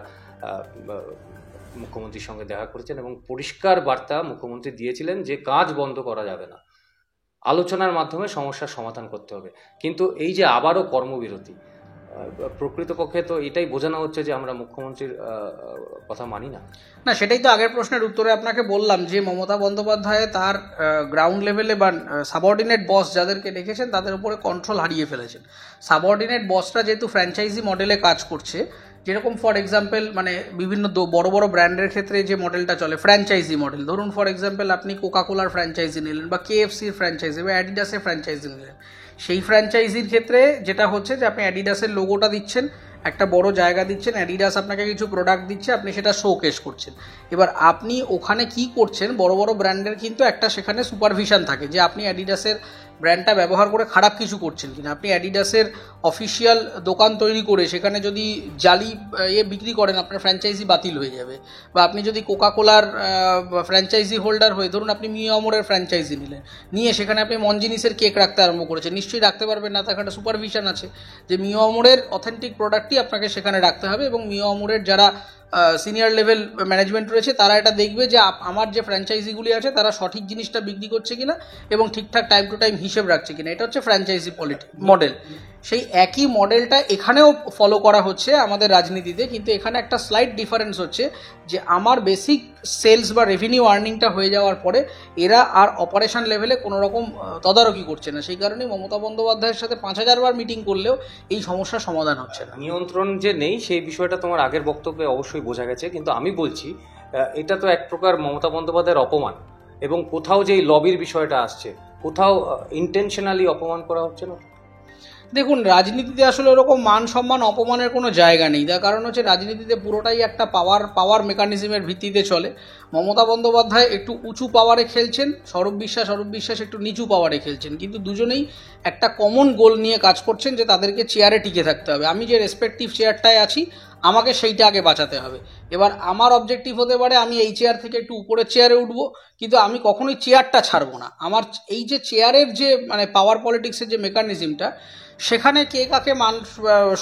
মুখ্যমন্ত্রীর সঙ্গে দেখা করেছেন এবং পরিষ্কার বার্তা মুখ্যমন্ত্রী দিয়েছিলেন যে কাজ বন্ধ করা যাবে না, আলোচনার মাধ্যমে সমস্যার সমাধান করতে হবে। কিন্তু এই যে আবারও কর্মবিরতি, প্রকৃতপক্ষে তো এটাই বোঝানো হচ্ছে যে আমরা মুখ্যমন্ত্রীর কথা মানি না। না, সেটাই তো আগের প্রশ্নের উত্তরে আপনাকে বললাম যে মমতা বন্দ্যোপাধ্যায় তার গ্রাউন্ড লেভেলে বা সাবঅর্ডিনেট বস যাদেরকে রেখেছেন তাদের উপরে কন্ট্রোল হারিয়ে ফেলেছেন। সাবঅর্ডিনেট বসরা যেহেতু ফ্র্যাঞ্চাইজি মডেলে কাজ করছে, যেরকম ফর এক্সাম্পল মানে বিভিন্ন বড় বড় ব্র্যান্ডের ক্ষেত্রে যে মডেলটা চলে ফ্র্যাঞ্চাইজি মডেল, ধরুন ফর এক্সাম্পল আপনি কোকাকোলার ফ্র্যাঞ্চাইজি নিলেন বা কেএফসির ফ্র্যাঞ্চাইজি বা অ্যাডিডাসের ফ্র্যাঞ্চাইজি নিলেন। সেই ফ্র্যাঞ্চাইজির ক্ষেত্রে যেটা হচ্ছে যে আপনি অ্যাডিডাসের লোগোটা দিচ্ছেন, একটা বড় জায়গা দিচ্ছেন, অ্যাডিডাস আপনাকে কিছু প্রোডাক্ট দিচ্ছে, আপনি সেটা শোকেস করছেন। এবার আপনি ওখানে কি করছেন, বড় বড় ব্র্যান্ডের কিন্তু একটা সেখানে সুপারভিশন থাকে যে আপনি অ্যাডিডাসের ব্র্যান্ডটা ব্যবহার করে খারাপ কিছু করছেন কিনা। আপনি অ্যাডিডাসের অফিসিয়াল দোকান তৈরি করে সেখানে যদি জালি বিক্রি করেন, আপনার ফ্র্যাঞ্চাইজি বাতিল হয়ে যাবে। বা আপনি যদি কোকাকোলার ফ্র্যাঞ্চাইজি হোল্ডার হয়ে, ধরুন আপনি মিয়ামরের ফ্র্যাঞ্চাইজি নিলেন, নিয়ে সেখানে আপনি মনজিনিসের কেক রাখতে আরম্ভ করেছেন, নিশ্চয়ই রাখতে পারবেন না, তার একটা সুপারভিশন আছে যে মিয়ামরের অথেন্টিক প্রোডাক্টই আপনাকে সেখানে রাখতে হবে। এবং মিয়ামরের যারা সিনিয়র লেভেল ম্যানেজমেন্ট রয়েছে তারা এটা দেখবে যে আমার যে ফ্র্যাঞ্চাইজিগুলি আছে তারা সঠিক জিনিসটা বিক্রি করছে কিনা এবং ঠিকঠাক টাইম টু টাইম হিসেব রাখছে কিনা। এটা হচ্ছে ফ্র্যাঞ্চাইজি মডেল। সেই একই মডেলটা এখানেও ফলো করা হচ্ছে আমাদের রাজনীতিতে, কিন্তু এখানে একটা স্লাইট ডিফারেন্স হচ্ছে যে আমার বেসিক সেলস বা রেভিনিউ আর্নিংটা হয়ে যাওয়ার পরে এরা আর অপারেশন লেভেলে কোনো রকম তদারকি করছে না। সেই কারণেই মমতা বন্দ্যোপাধ্যায়ের সাথে 5000 বার মিটিং করলেও এই সমস্যার সমাধান হচ্ছে না। নিয়ন্ত্রণ যে নেই সেই বিষয়টা তোমার আগের বক্তব্যে অবশ্যই বোঝা গেছে, কিন্তু আমি বলছি এটা তো এক প্রকার মমতা বন্দ্যোপাধ্যায়ের অপমান, এবং কোথাও যে এই লবির বিষয়টা আসছে, কোথাও ইন্টেনশনালি অপমান করা হচ্ছে না। দেখুন, রাজনীতিতে আসলে ওরকম মান সম্মান অপমানের কোনো জায়গা নেই। তার কারণ হচ্ছে রাজনীতিতে পুরোটাই একটা পাওয়ার মেকানিজমের ভিত্তিতে চলে। মমতা বন্দ্যোপাধ্যায় একটু উঁচু পাওয়ারে খেলছেন, স্বরূপ বিশ্বাস একটু নিচু পাওয়ারে খেলছেন, কিন্তু দুজনেই একটা কমন গোল নিয়ে কাজ করছেন যে তাদেরকে চেয়ারে টিকে থাকতে হবে। আমি যে রেসপেক্টিভ চেয়ারটায় আছি আমাকে সেইটা আগে বাঁচাতে হবে। এবার আমার অবজেক্টিভ হতে পারে আমি এই চেয়ার থেকে একটু উপরের চেয়ারে উঠবো, কিন্তু আমি কখনোই চেয়ারটা ছাড়বো না। আমার এই যে চেয়ারের যে মানে পাওয়ার পলিটিক্সের যে মেকানিজমটা, সেখানে কে কাকে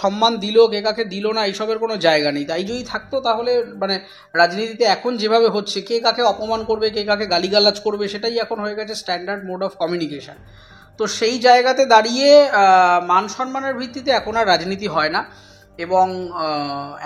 সম্মান দিল, কে কাকে দিল না, এইসবের কোনো জায়গা নেই। তাই যদি থাকতো তাহলে মানে রাজনীতিতে এখন যেভাবে হচ্ছে কে কাকে অপমান করবে, কে কাকে গালিগালাজ করবে, সেটাই এখন হয়ে গেছে স্ট্যান্ডার্ড মোড অফ কমিউনিকেশন। তো সেই জায়গাতে দাঁড়িয়ে মান সম্মানের ভিত্তিতে এখন আর রাজনীতি হয় না। এবং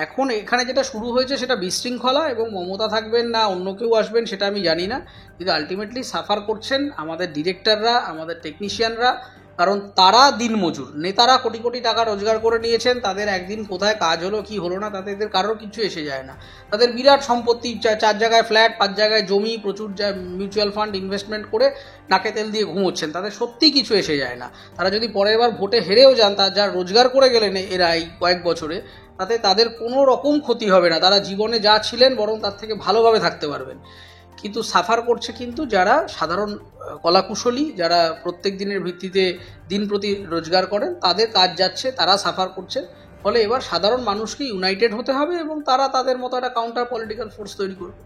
এখন এখানে যেটা শুরু হয়েছে সেটা বিশৃঙ্খলা, এবং মমতা থাকবেন না অন্য কেউ আসবেন সেটা আমি জানি না, কিন্তু আলটিমেটলি সাফার করছেন আমাদের ডিরেক্টররা, আমাদের টেকনিশিয়ানরা। কারণ তারা দিনমজুর, নেতারা কোটি কোটি টাকা রোজগার করে নিয়েছেন, তাদের একদিন কোথায় কাজ হলো কি হলো না তাতে এদের কারোর কিছু এসে যায় না। তাদের বিরাট সম্পত্তি, 4 জায়গায় ফ্ল্যাট, 5 জায়গায় জমি, প্রচুর মিউচুয়াল ফান্ড ইনভেস্টমেন্ট করে নাকে তেল দিয়ে ঘুমোচ্ছেন, তাদের সত্যিই কিছু এসে যায় না। তারা যদি পরের বার ভোটে হেরেও যান, তার যা রোজগার করে গেলেন এরা এই কয়েক বছরে, তাতে তাদের কোনো রকম ক্ষতি হবে না। তারা জীবনে যা ছিলেন বরং তার থেকে ভালোভাবে থাকতে পারবেন। কিন্তু সাফার করছে কিন্তু যারা সাধারণ কলাকুশলী, যারা প্রত্যেক দিনের ভিত্তিতে দিন প্রতি রোজগার করেন, তাদের কাজ যাচ্ছে, তারা সাফার করছে। ফলে এবার সাধারণ মানুষকে ইউনাইটেড হতে হবে এবং তারা তাদের মতো একটা কাউন্টার পলিটিক্যাল ফোর্স তৈরি করবে।